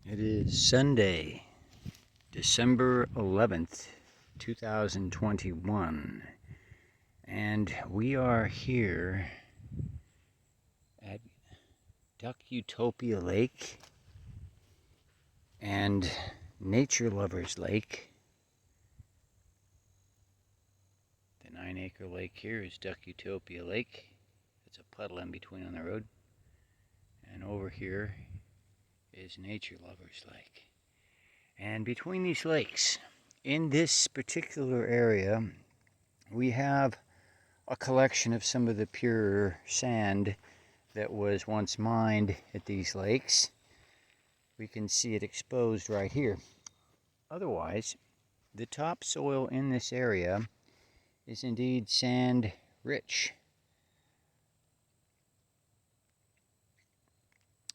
It is Sunday, December 11th, 2021, and we are here at Duck Utopia Lake and Nature Lovers Lake. The 9-acre lake here is Duck Utopia Lake. It's a puddle in between on the road. And over here is Nature Lovers Lake. And between these lakes, in this particular area, we have a collection of some of the purer sand that was once mined at these lakes. We can see it exposed right here. Otherwise, the topsoil in this area is indeed sand rich.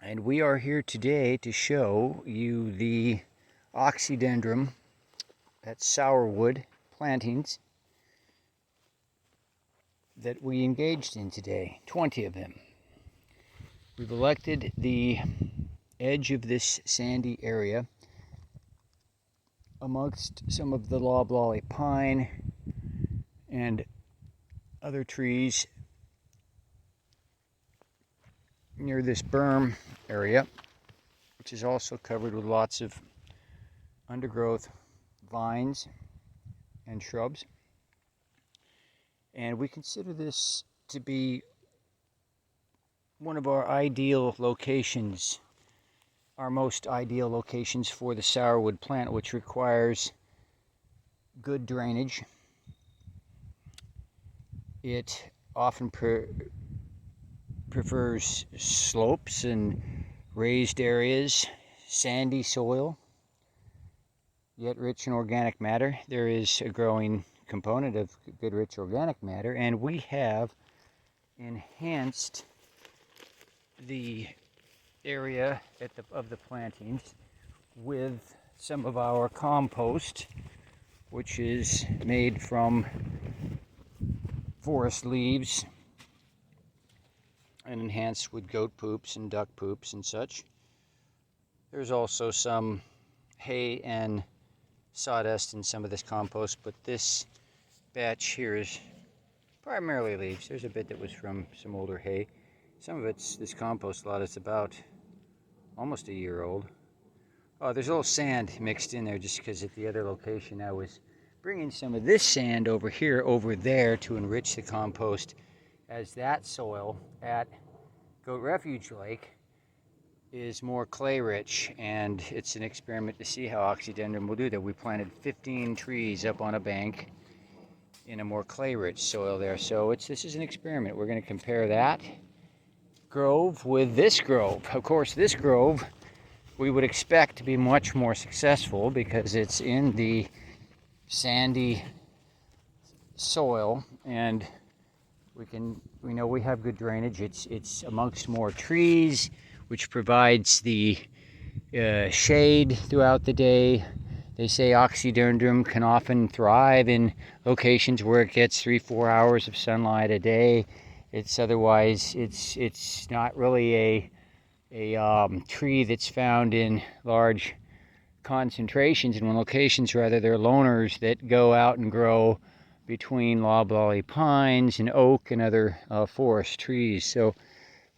And we are here today to show you the Oxydendrum, that's Sourwood plantings, that we engaged in today, 20 of them. We've elected the edge of this sandy area amongst some of the loblolly pine and other trees near this berm area, which is also covered with lots of undergrowth vines and shrubs. And we consider this to be one of our ideal locations, our most ideal locations for the sourwood plant, which requires good drainage. It often prefers slopes and raised areas, sandy soil, yet rich in organic matter. There is a growing component of good rich organic matter, and we have enhanced the area of the plantings with some of our compost, which is made from forest leaves and enhanced with goat poops and duck poops and such. There's also some hay and sawdust in some of this compost, but this batch here is primarily leaves. There's a bit that was from some older hay. Some of it's, this compost lot is about almost a year old. Oh, there's a little sand mixed in there just because at the other location I was bringing some of this sand over here, over there to enrich the compost, as that soil at Goat Refuge Lake is more clay rich, and it's an experiment to see how Oxydendrum will do that. We planted 15 trees up on a bank in a more clay rich soil there, so this is an experiment. We're going to compare that grove with this grove. Of course, this grove we would expect to be much more successful because it's in the sandy soil, and we know we have good drainage. It's amongst more trees, which provides the shade throughout the day. They say Oxydendrum can often thrive in locations where it gets 3-4 hours of sunlight a day. It's not really a tree that's found in large concentrations in locations. Rather, they're loners that go out and grow between loblolly pines and oak and other forest trees. So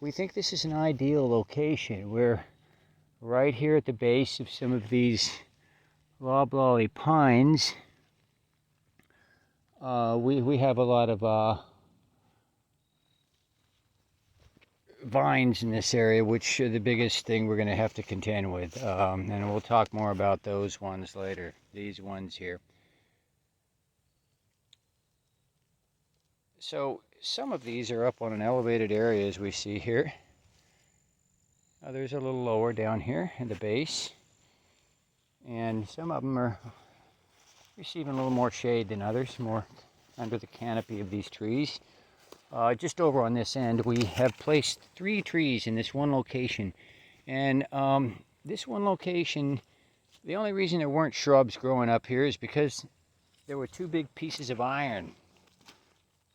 we think this is an ideal location. We're right here at the base of some of these loblolly pines. We have a lot of vines in this area, which are the biggest thing we're going to have to contend with, and we'll talk more about those ones later, these ones here. So some of these are up on an elevated area, as we see here. Others are a little lower down here in the base, and some of them are receiving a little more shade than others, more under the canopy of these trees. Just over on this end, we have placed 3 trees in this one location, and this one location, the only reason there weren't shrubs growing up here is because there were 2 big pieces of iron.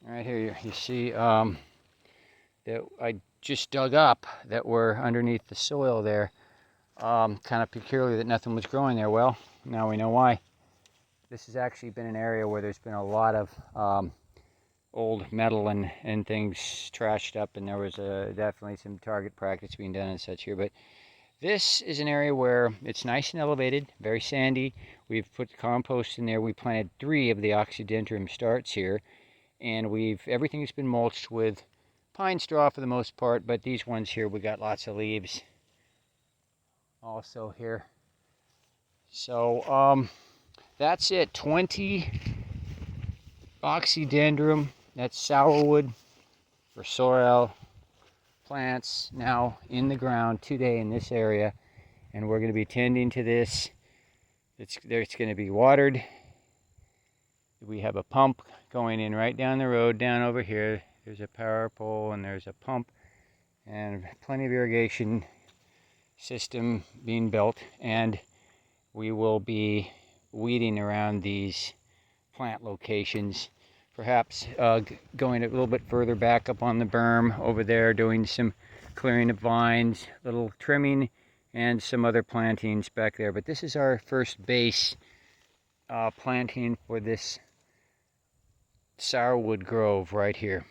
Right here you see that I just dug up that were underneath the soil there. kind of peculiar that nothing was growing there. Well, now we know why. This has actually been an area where there's been a lot of old metal and things trashed up, and there was definitely some target practice being done and such here. But this is an area where it's nice and elevated, very sandy. We've put compost in there. We planted 3 of the Oxydendrum starts here, and everything's been mulched with pine straw for the most part, but these ones here, we got lots of leaves also here. So that's it. 20 Oxydendrum, that's sourwood for sorrel plants now in the ground today in this area, and we're going to be tending to this. It's going to be watered. We have a pump going in right down the road down over here. There's a power pole and there's a pump and plenty of irrigation system being built, and we will be weeding around these plant locations, perhaps going a little bit further back up on the berm over there, doing some clearing of vines, little trimming, and some other plantings back there. But this is our first base planting for this sourwood grove right here.